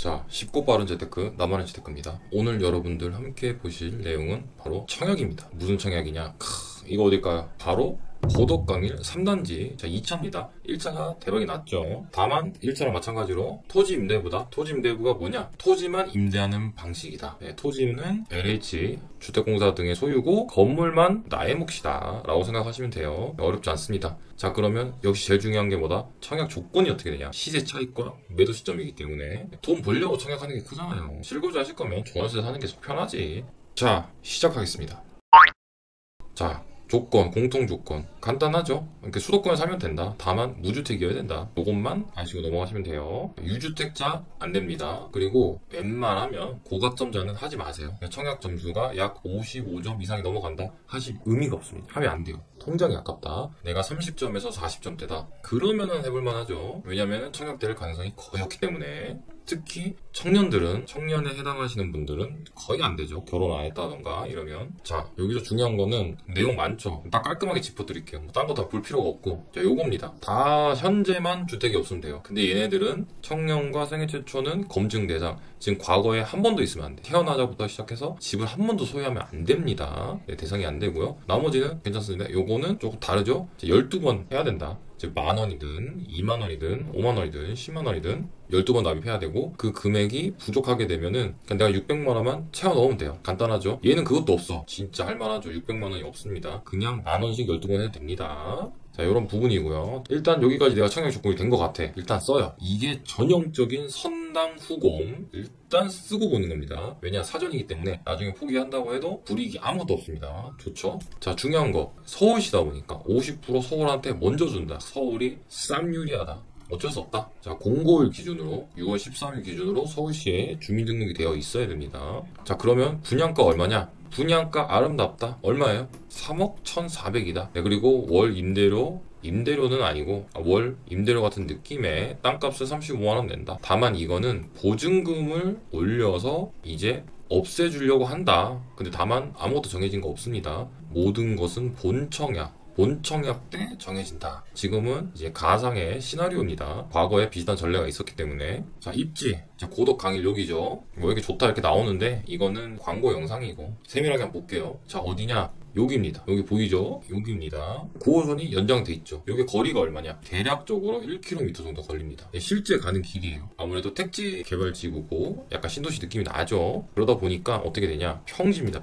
자, 쉽고 빠른 재테크, 나만의 재테크입니다. 오늘 여러분들 함께 보실 내용은 바로 청약입니다. 무슨 청약이냐? 이거 어딜까요? 바로 고덕강일 3단지. 자, 2차입니다. 1차가 대박이 났죠. 다만 1차랑 마찬가지로 토지 임대부다. 토지 임대부가 뭐냐? 토지만 임대하는 방식이다. 네, 토지는 LH, 주택공사 등의 소유고 건물만 나의 몫이다 라고 생각하시면 돼요. 어렵지 않습니다. 자, 그러면 역시 제일 중요한 게 뭐다? 청약 조건이 어떻게 되냐? 시세 차익과 매도 시점이기 때문에 돈 벌려고 청약하는 게 크잖아요. 실거주 하실 거면 좋아서 사는 게 편하지. 자, 시작하겠습니다. 자, 조건, 공통 조건 간단하죠? 이렇게 수도권에 살면 된다. 다만 무주택이어야 된다. 이것만 아시고 넘어가시면 돼요. 유주택자 안 됩니다. 그리고 웬만하면 고가점자는 하지 마세요. 청약 점수가 약 55점 이상이 넘어간다 하실 의미가 없습니다. 하면 안 돼요. 통장이 아깝다. 내가 30점에서 40점대다. 그러면은 해볼만 하죠. 왜냐면 청약될 가능성이 거의 없기 때문에. 특히 청년들은, 청년에 해당하시는 분들은 거의 안 되죠. 결혼 안 했다던가 이러면. 자, 여기서 중요한 거는 내용 많죠. 딱 깔끔하게 짚어드릴게요. 딴 거 다 볼 필요가 없고. 자, 요겁니다. 다 현재만 주택이 없으면 돼요. 근데 얘네들은 청년과 생애 최초는 검증 대상. 지금 과거에 한 번도 있으면 안 돼. 태어나자부터 시작해서 집을 한 번도 소유하면 안 됩니다. 네, 대상이 안 되고요. 나머지는 괜찮습니다. 요거는 조금 다르죠. 12번 해야 된다. 즉, 10,000원이든 20,000원이든 50,000원이든 100,000원이든 12번 납입해야 되고, 그 금액이 부족하게 되면은 그냥 내가 600만 원만 채워 넣으면 돼요. 간단하죠. 얘는 그것도 없어. 진짜 할만하죠. 600만 원이 없습니다. 그냥 10,000원씩 12번 해도 됩니다. 자, 이런 부분이고요. 일단 여기까지 내가 청약 조건이 된 것 같아. 일단 써요. 이게 전형적인 선당 후공. 일단 쓰고 보는 겁니다. 왜냐, 사전이기 때문에 나중에 포기한다고 해도 불이익이 아무것도 없습니다. 좋죠? 자, 중요한 거. 서울시다 보니까 50% 서울한테 먼저 준다. 서울이 쌈 유리하다. 어쩔 수 없다. 자, 공고일 기준으로 6월 13일 기준으로 서울시에 주민등록이 되어 있어야 됩니다. 자, 그러면 분양가 얼마냐? 분양가 아름답다. 얼마예요? 3억 1,400이다. 네, 그리고 월 임대료는 아니고 월 임대료 같은 느낌의 땅값을 35만 원 낸다. 다만 이거는 보증금을 올려서 이제 없애주려고 한다. 근데 다만 아무것도 정해진 거 없습니다. 모든 것은 본청약 때 정해진다. 지금은 이제 가상의 시나리오입니다. 과거에 비슷한 전례가 있었기 때문에. 자, 입지. 자, 고덕 강일 여기죠. 뭐 이렇게 좋다 이렇게 나오는데 이거는 광고 영상이고 세밀하게 한번 볼게요. 자, 어디냐? 여기입니다. 여기 보이죠? 여기입니다. 9호선이 연장돼 있죠. 여기 거리가 얼마냐? 대략적으로 1km 정도 걸립니다. 실제 가는 길이에요. 아무래도 택지 개발 지구고 약간 신도시 느낌이 나죠. 그러다 보니까 어떻게 되냐? 평지입니다.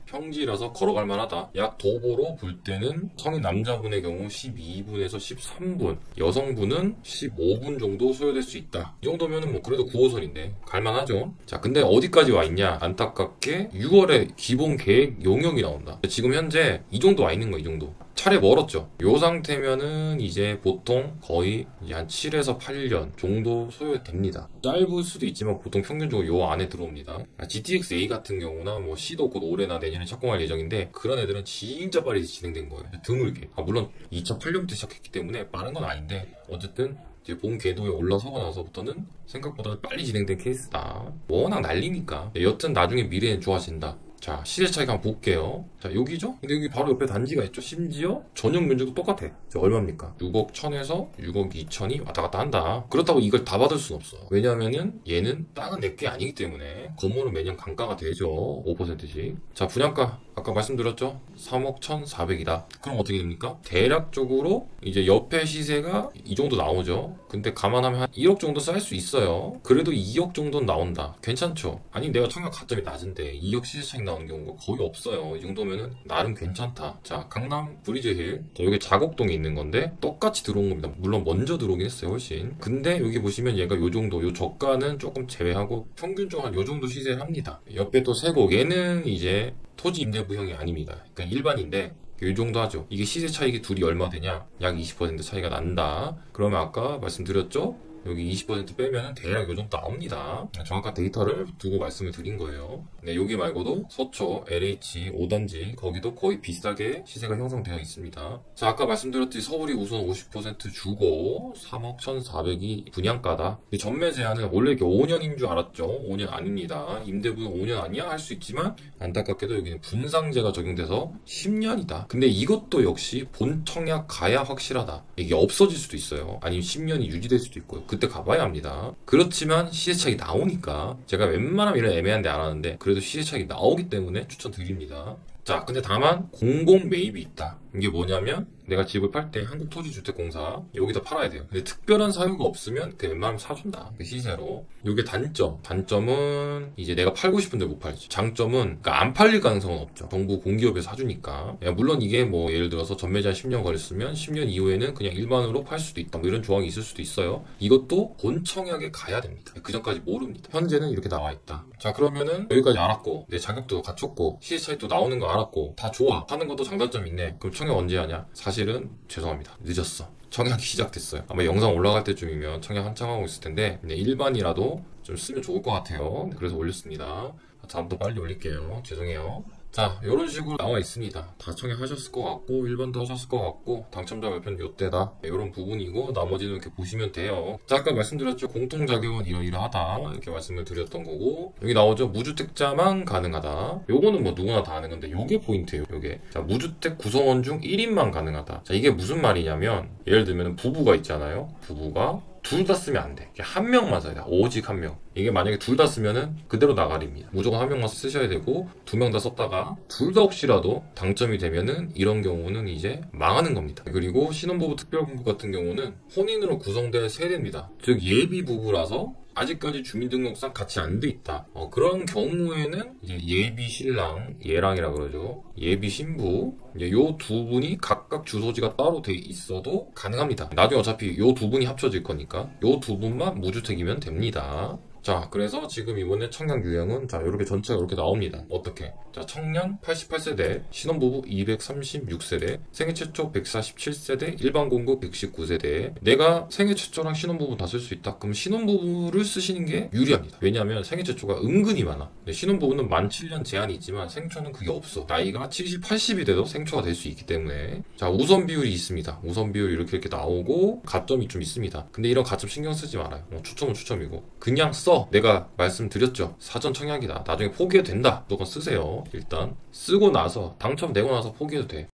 평지라서 걸어갈 만하다. 약 도보로 볼 때는 성인 남자분의 경우 12분에서 13분, 여성분은 15분 정도 소요될 수 있다. 이 정도면은 뭐 그래도 9호선인데 갈만하죠. 자, 근데 어디까지 와 있냐? 안타깝게 6월에 기본 계획 용역이 나온다. 지금 현재 이 정도 와 있는 거, 이 정도. 차례 멀었죠. 요 상태면은 이제 보통 거의 이제 한 7에서 8년 정도 소요됩니다. 짧을 수도 있지만 보통 평균적으로 요 안에 들어옵니다. GTX-A 같은 경우나 뭐 C도 곧 올해나 내년에 착공할 예정인데 그런 애들은 진짜 빨리 진행된 거예요. 드물게. 물론 2008년부터 시작했기 때문에 빠른 건 아닌데 어쨌든 이제 본 궤도에 올라서고 나서부터는 생각보다 빨리 진행된 케이스다. 워낙 난리니까. 여튼 나중에 미래엔 좋아진다. 자, 시세 차이가 한번 볼게요. 자, 여기죠? 근데 여기 바로 옆에 단지가 있죠? 심지어 전용 면적도 똑같아. 자, 얼마입니까? 6억 1천에서 6억 2천이 왔다 갔다 한다. 그렇다고 이걸 다 받을 수는 없어. 왜냐면은 얘는 땅은 내게 아니기 때문에 건물은 매년 감가가 되죠. 5%씩. 자, 분양가 아까 말씀드렸죠? 3억 1,400이다. 그럼 어떻게 됩니까? 대략적으로 이제 옆에 시세가 이 정도 나오죠. 근데 감안하면 한 1억 정도 쌓일 수 있어요. 그래도 2억 정도는 나온다. 괜찮죠? 아니, 내가 청약 가점이 낮은데 2억 시세 차익 나오는 경우가 거의 없어요. 이 정도면은 나름 괜찮다. 자, 강남 브리즈힐. 자, 여기 자곡동에 있는 건데 똑같이 들어온 겁니다. 물론 먼저 들어오긴 했어요, 훨씬. 근데 여기 보시면 얘가 요 정도, 요 저가는 조금 제외하고 평균적으로 한 요 정도 시세를 합니다. 옆에 또 세곡. 얘는 이제 토지 임대부형이 아닙니다. 그러니까 일반인데 이 정도 하죠. 이게 시세 차익이 둘이 얼마 되냐? 약 20% 차이가 난다. 그러면 아까 말씀드렸죠? 여기 20% 빼면 대략 요 정도 나옵니다. 정확한 데이터를 두고 말씀을 드린 거예요. 네, 여기 말고도 서초, LH, 5단지 거기도 거의 비슷하게 시세가 형성되어 있습니다. 자, 아까 말씀드렸듯이 서울이 우선 50% 주고 3억 1,400이 분양가다. 전매 제한은 원래 이렇게 5년인 줄 알았죠. 5년 아닙니다. 임대부는 5년 아니야? 할 수 있지만 안타깝게도 여기는 분상제가 적용돼서 10년이다. 근데 이것도 역시 본 청약 가야 확실하다. 이게 없어질 수도 있어요. 아니면 10년이 유지될 수도 있고요. 그때 가봐야 합니다. 그렇지만 시세 차익이 나오니까 제가 웬만하면 이런 애매한 데 안 하는데 그래도 시세 차익이 나오기 때문에 추천드립니다. 자, 근데 다만 공공 매입이 있다. 이게 뭐냐면 내가 집을 팔 때 한국토지주택공사 여기다 팔아야 돼요. 근데 특별한 사유가 없으면 그 웬만하면 사준다. 그 시세로. 이게 단점. 단점은 이제 내가 팔고 싶은데 못 팔지. 장점은 그러니까 안 팔릴 가능성은 없죠. 정부 공기업에서 사주니까. 물론 이게 뭐 예를 들어서 전매제한 10년 걸렸으면 10년 이후에는 그냥 일반으로 팔 수도 있다. 뭐 이런 조항이 있을 수도 있어요. 이것도 본청약에 가야 됩니다. 그 전까지 모릅니다. 현재는 이렇게 나와 있다. 자, 그러면은 여기까지 알았고 내 자격도 갖췄고 시세 차익도 나오는 거 알았고 다 좋아. 하는 것도 장단점이 있네. 그럼 청약 언제 하냐? 사실은 죄송합니다. 늦었어. 청약이 시작됐어요. 아마 영상 올라갈 때쯤이면 청약 한창 하고 있을 텐데 일반이라도 좀 쓰면 좋을 것 같아요. 그래서 올렸습니다. 다음부터 빨리 올릴게요. 죄송해요. 자, 이런 식으로 나와 있습니다. 다 청약하셨을 것 같고 1번도 하셨을 것 같고 당첨자 발표는 요때다. 이런 부분이고 나머지는 이렇게 보시면 돼요. 자, 아까 말씀드렸죠. 공통자격은 이러이러하다 이렇게 말씀을 드렸던 거고 여기 나오죠. 무주택자만 가능하다. 요거는 뭐 누구나 다 아는 건데 요게 포인트예요. 요게. 자, 무주택 구성원 중 1인만 가능하다. 자, 이게 무슨 말이냐면 예를 들면 부부가 있잖아요. 부부가 둘 다 쓰면 안 돼. 한 명만 써야 돼. 오직 한 명. 이게 만약에 둘 다 쓰면은 그대로 나가립니다. 무조건 한 명만 쓰셔야 되고 두 명 다 썼다가 둘 다 혹시라도 당첨이 되면은 이런 경우는 이제 망하는 겁니다. 그리고 신혼부부 특별부부 같은 경우는 혼인으로 구성될 세대입니다. 즉 예비 부부라서 아직까지 주민등록상 같이 안 돼 있다. 그런 경우에는 이제 예비 신랑, 예랑이라 그러죠. 예비 신부, 요 두 분이 각각 주소지가 따로 돼 있어도 가능합니다. 나중에 어차피 요 두 분이 합쳐질 거니까 요 두 분만 무주택이면 됩니다. 자, 그래서 지금 이번에 청약 유형은 자, 이렇게 전체가 이렇게 나옵니다. 어떻게? 자, 청년 88세대, 신혼부부 236세대, 생애 최초 147세대, 일반 공급 119세대. 내가 생애 최초랑 신혼부부 다 쓸 수 있다. 그럼 신혼부부를 쓰시는 게 유리합니다. 왜냐하면 생애 최초가 은근히 많아. 근데 신혼부부는 만 7년 제한이 있지만 생초는 그게 없어. 나이가 70, 80이 돼도 생초가 될 수 있기 때문에. 자, 우선 비율이 있습니다. 우선 비율 이렇게 나오고 가점이 좀 있습니다. 근데 이런 가점 신경 쓰지 말아요. 추첨은 추첨이고 그냥 써. 내가 말씀드렸죠. 사전 청약이다. 나중에 포기해도 된다. 무조건 쓰세요. 일단 쓰고 나서 당첨되고 나서 포기해도 돼.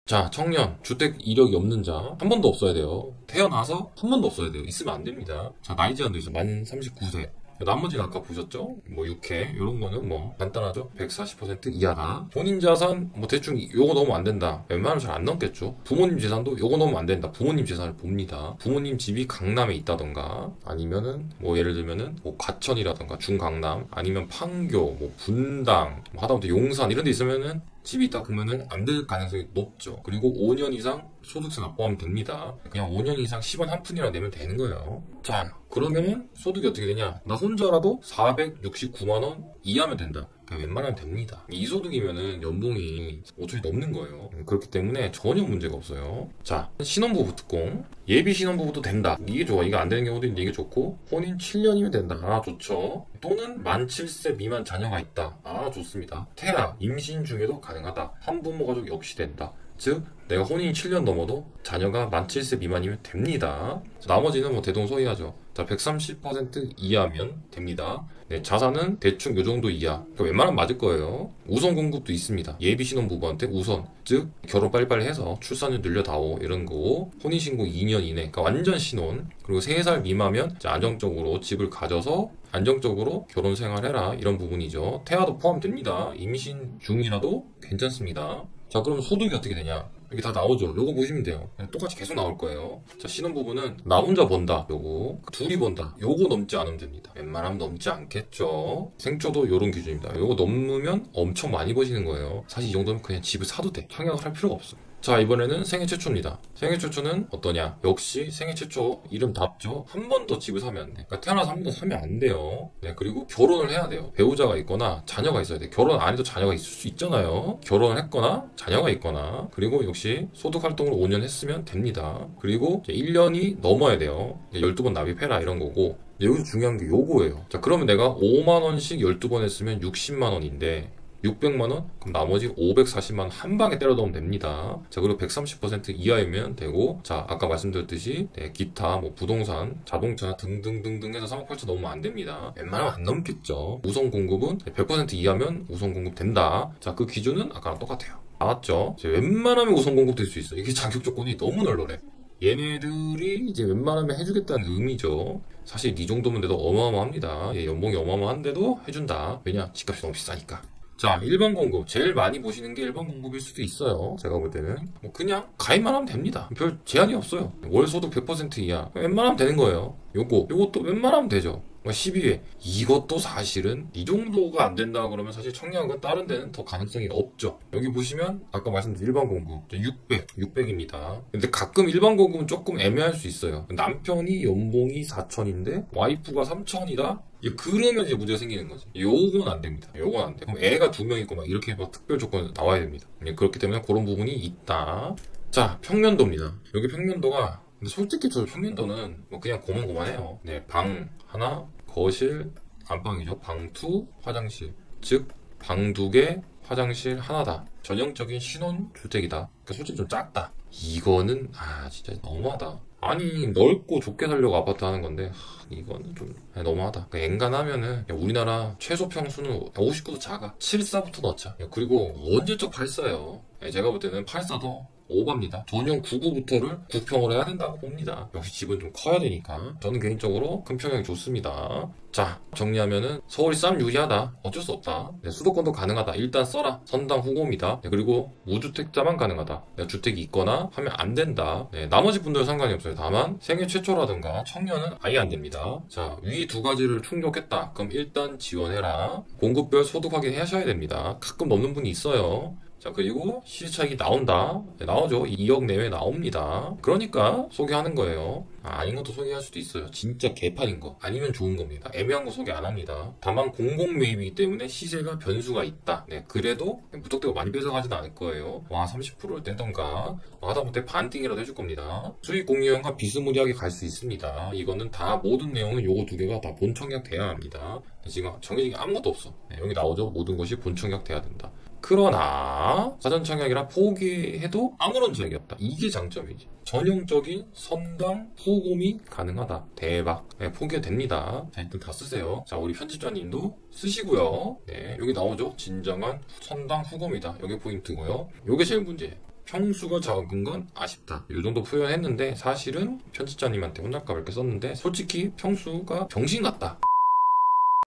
자, 청년, 주택 이력이 없는 자 한 번도 없어야 돼요. 태어나서 한 번도 없어야 돼요. 있으면 안 됩니다. 자, 나이 제한도 있어. 만 39세. 나머지는 아까 보셨죠? 뭐 6회 이런 거는 뭐 간단하죠? 140% 이하다. 본인 자산 뭐 대충 요거 넣으면 안 된다. 웬만하면 잘 안 넘겠죠? 부모님 재산도 요거 넣으면 안 된다. 부모님 재산을 봅니다. 부모님 집이 강남에 있다던가 아니면은 뭐 예를 들면은 뭐 과천이라던가 중강남 아니면 판교 뭐 분당 뭐 하다못해 용산 이런 데 있으면은 집이 있다 그러면은 안 될 가능성이 높죠. 그리고 5년 이상 소득세 납부하면 됩니다. 그냥 5년 이상 10원 한 푼이라 내면 되는 거예요. 자, 그러면은 소득이 어떻게 되냐? 나 혼자라도 469만 원 이하면 된다. 그냥 웬만하면 됩니다. 이 소득이면은 연봉이 5천이 넘는 거예요. 그렇기 때문에 전혀 문제가 없어요. 자, 신혼부부 특공. 예비 신혼부부도 된다. 이게 좋아. 이거 안 되는 경우도 있는데 이게 좋고 혼인 7년이면 된다. 아, 좋죠. 또는 만 7세 미만 자녀가 있다. 아, 좋습니다. 태아, 임신 중에도 가능하다. 한부모 가족 역시 된다. 즉 내가 혼인이 7년 넘어도 자녀가 만 7세 미만이면 됩니다. 나머지는 뭐 대동소이하죠. 자, 130% 이하면 됩니다. 네, 자산은 대충 요 정도 이하. 그러니까 웬만하면 맞을 거예요. 우선 공급도 있습니다. 예비 신혼부부한테 우선, 즉 결혼 빨리빨리 해서 출산율 늘려다오 이런 거고 혼인신고 2년 이내, 그러니까 완전 신혼. 그리고 3살 미만면 안정적으로 집을 가져서 안정적으로 결혼 생활해라 이런 부분이죠. 태아도 포함됩니다. 임신 중이라도 괜찮습니다. 자, 그럼 소득이 어떻게 되냐? 여기 다 나오죠. 요거 보시면 돼요. 그냥 똑같이 계속 나올 거예요. 자, 신혼부부는 나 혼자 번다. 요거. 둘이 번다. 요거 넘지 않으면 됩니다. 웬만하면 넘지 않겠죠. 생초도 요런 기준입니다. 요거 넘으면 엄청 많이 버시는 거예요. 사실 이 정도면 그냥 집을 사도 돼. 청약을 할 필요가 없어. 자, 이번에는 생애 최초입니다. 생애 최초는 어떠냐? 역시 생애 최초 이름답죠? 한 번 더 집을 사면 안 돼. 그러니까 태어나서 한 번 더 사면 안 돼요. 네, 그리고 결혼을 해야 돼요. 배우자가 있거나 자녀가 있어야 돼. 결혼 안 해도 자녀가 있을 수 있잖아요. 결혼을 했거나 자녀가 있거나. 그리고 역시 소득 활동을 5년 했으면 됩니다. 그리고 이제 1년이 넘어야 돼요. 12번 납입해라 이런 거고. 여기서 중요한 게 요거예요. 자, 그러면 내가 5만 원씩 12번 했으면 60만 원인데 600만원? 그럼 나머지 540만원 한 방에 때려 넣으면 됩니다. 자, 그리고 130% 이하이면 되고, 자, 아까 말씀드렸듯이, 네, 기타, 뭐, 부동산, 자동차 등등등등 해서 3억 8천 넘으면 안 됩니다. 웬만하면 안 넘겠죠. 우선 공급은 100% 이하면 우선 공급 된다. 자, 그 기준은 아까랑 똑같아요. 나왔죠? 웬만하면 우선 공급될 수 있어. 이게 자격 조건이 너무 널널해. 얘네들이 이제 웬만하면 해주겠다는 의미죠. 사실 이 정도면 돼도 어마어마합니다. 연봉이 어마어마한데도 해준다. 왜냐? 집값이 너무 비싸니까. 자, 일반 공급. 제일 많이 보시는 게 일반 공급일 수도 있어요. 제가 볼 때는. 뭐 그냥 가입만 하면 됩니다. 별 제한이 없어요. 월 소득 100% 이하. 웬만하면 되는 거예요. 요것도 웬만하면 되죠. 12회. 이것도 사실은 이 정도가 안 된다 그러면 사실 청약은 다른 데는 더 가능성이 없죠. 여기 보시면 아까 말씀드린 일반 공급 600입니다. 근데 가끔 일반 공급은 조금 애매할 수 있어요. 남편이 연봉이 4천인데 와이프가 3천이다? 그러면 이제 문제가 생기는 거지. 요건 안 됩니다. 요건 안 돼. 그럼 애가 2명 있고 막 이렇게 막 특별 조건 나와야 됩니다. 그렇기 때문에 그런 부분이 있다. 자, 평면도입니다. 여기 평면도가 근데 솔직히 저 평면도는 뭐 그냥 고만고만해요. 네, 방 하나, 거실, 안방이죠. 방 2, 화장실. 즉, 방 2개, 화장실 하나다. 전형적인 신혼주택이다. 그러니까 솔직히 좀 작다. 이거는 진짜 너무하다. 아니 넓고 좁게 살려고 아파트 하는 건데 이거는 좀 너무하다. 그러니까 엔간하면은 우리나라 최소 평수는 59도 작아. 74부터 넣자. 그리고 언제적 84예요. 제가 볼 때는 84도 오버입니다. 전용 99부터를 9평으로 해야 된다고 봅니다. 역시 집은 좀 커야 되니까. 저는 개인적으로 큰 평형이 좋습니다. 자, 정리하면은 서울이 쌈 유리하다. 어쩔 수 없다. 네, 수도권도 가능하다. 일단 써라. 선당 후공이다. 네, 그리고 무주택자만 가능하다. 네, 주택이 있거나 하면 안 된다. 네, 나머지 분들은 상관이 없어요. 다만 생애 최초라든가 청년은 아예 안 됩니다. 자, 위 두 가지를 충족했다. 그럼 일단 지원해라. 공급별 소득 확인하셔야 됩니다. 가끔 넘는 분이 있어요. 자, 그리고 시세차익이 나온다. 네, 나오죠. 2억 내외 나옵니다. 그러니까 소개하는 거예요. 아닌 것도 소개할 수도 있어요. 진짜 개판인 거. 아니면 좋은 겁니다. 애매한 거 소개 안 합니다. 다만 공공 매입이기 때문에 시세가 변수가 있다. 네, 그래도 무턱대고 많이 뺏어가진 않을 거예요. 30%를 떼던가 하다못해 반띵이라도 해줄 겁니다. 수익 공유형과 비스무리하게 갈 수 있습니다. 이거는 다 모든 내용은 요거 두 개가 다 본청약 돼야 합니다. 지금 정해진 게 아무것도 없어. 네, 여기 나오죠. 모든 것이 본청약 돼야 된다. 그러나 사전청약이라 포기해도 아무런 제약이 없다. 이게 장점이지. 전형적인 선당 후금이 가능하다. 대박. 네, 포기해도 됩니다. 자, 일단 다 쓰세요. 자, 우리 편집자님도 쓰시고요. 네, 여기 나오죠. 진정한 선당 후금이다. 여기 포인트고요. 요게 제일 문제예요. 평수가 작은 건 아쉽다. 이 정도 표현했는데 사실은 편집자님한테 혼날까 이렇게 썼는데 솔직히 평수가 병신 같다.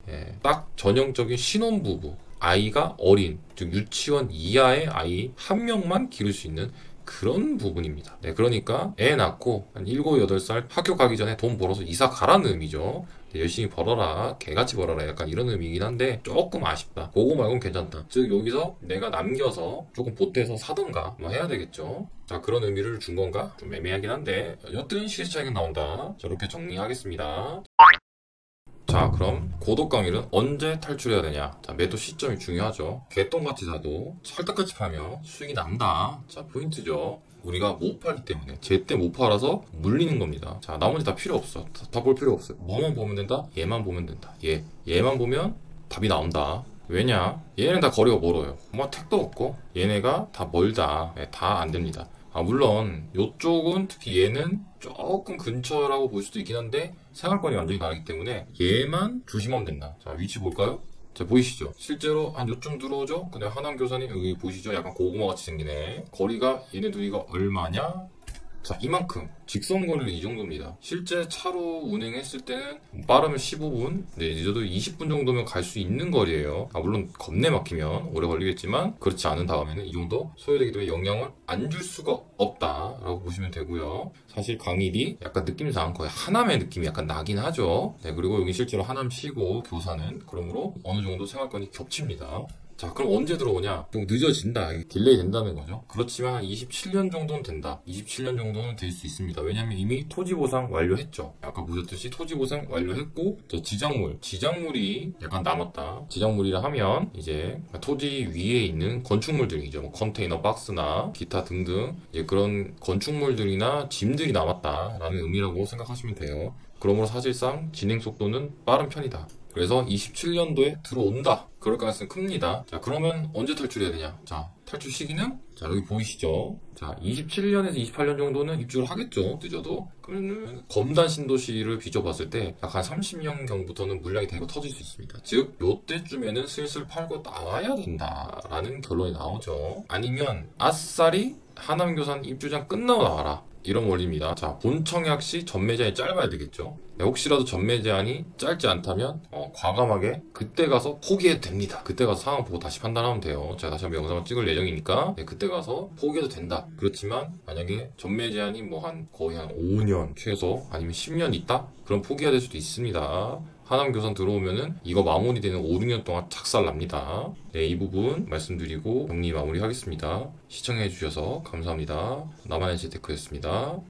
예, 딱 전형적인 신혼부부. 아이가 어린, 즉 유치원 이하의 아이 한 명만 기를 수 있는 그런 부분입니다. 네, 그러니까 애 낳고 한 7, 8살 학교 가기 전에 돈 벌어서 이사 가라는 의미죠. 네, 열심히 벌어라, 개같이 벌어라 약간 이런 의미이긴 한데 조금 아쉽다. 그거 말고는 괜찮다. 즉 여기서 내가 남겨서 조금 보태서 사던가 뭐 해야 되겠죠. 자, 그런 의미를 준 건가? 좀 애매하긴 한데 여튼 시세 차이가 나온다. 저렇게 정리하겠습니다. 자, 그럼 고독강일은 언제 탈출해야 되냐? 자, 매도 시점이 중요하죠. 개똥같이 사도 찰떡같이 팔면 수익이 난다. 자, 포인트죠. 우리가 못 팔기 때문에 제때 못 팔아서 물리는 겁니다. 자, 나머지 다 필요 없어. 다 볼 필요 없어요. 뭐만 보면 된다? 얘만 보면 된다. 얘만 보면 답이 나온다. 왜냐? 얘는 다 거리가 멀어요. 뭐 택도 없고 얘네가 다 멀다. 다 안 됩니다. 물론 요쪽은 특히 얘는 조금 근처라고 볼 수도 있긴 한데 생활권이 완전히 다르기 때문에 얘만 조심하면 된다. 자, 위치 볼까요? 자, 보이시죠? 실제로 한 요쯤 들어오죠? 근데 하남교사님 여기 보시죠? 약간 고구마같이 생기네. 거리가 얘네 둘이가 얼마냐? 자, 이만큼 직선거리는 이 정도입니다. 실제 차로 운행했을 때는 빠르면 15분, 네, 늦어도 20분 정도면 갈 수 있는 거리예요. 물론 겁내 막히면 오래 걸리겠지만 그렇지 않은 다음에는 이 정도 소요되기 때문에 영향을 안 줄 수가 없다라고 보시면 되고요. 사실 강일이 약간 느낌상 거의 하남의 느낌이 약간 나긴 하죠. 네, 그리고 여기 실제로 하남시고 교사는 그러므로 어느 정도 생활권이 겹칩니다. 자, 그럼 언제 들어오냐? 좀 늦어진다. 딜레이 된다는 거죠. 그렇지만 27년 정도는 된다. 27년 정도는 될 수 있습니다. 왜냐면 이미 토지보상 완료했죠. 아까 보셨듯이 토지보상 완료했고 지작물이 약간 남았다. 지작물이라 하면 이제 토지 위에 있는 건축물들이죠. 뭐 컨테이너 박스나 기타 등등 이제 그런 건축물들이나 짐들이 남았다라는 의미라고 생각하시면 돼요. 그러므로 사실상 진행 속도는 빠른 편이다. 그래서 27년도에 들어온다. 그럴 가능성이 큽니다. 자, 그러면 언제 탈출해야 되냐? 자, 탈출 시기는? 자, 여기 보이시죠? 자, 27년에서 28년 정도는 입주를 하겠죠. 늦어도. 그러면 검단 신도시를 비춰봤을 때 약 한 30년경부터는 물량이 대거 터질 수 있습니다. 즉, 요때쯤에는 슬슬 팔고 나와야 된다라는 결론이 나오죠. 아니면 아싸리 하남교산 입주장 끝나고 나와라. 이런 원리입니다. 자, 본 청약 시 전매 제한이 짧아야 되겠죠. 네, 혹시라도 전매 제한이 짧지 않다면 과감하게 그때 가서 포기해도 됩니다. 그때 가서 상황 보고 다시 판단하면 돼요. 제가 다시 한번 영상을 찍을 예정이니까 네, 그때 가서 포기해도 된다. 그렇지만 만약에 전매 제한이 뭐 거의 한 5년 최소 아니면 10년 있다? 그럼 포기해야 될 수도 있습니다. 하남교산 들어오면은 이거 마무리되는 5, 6년 동안 착살납니다. 네, 이 부분 말씀드리고 정리 마무리하겠습니다. 시청해주셔서 감사합니다. 나만의 재테크였습니다.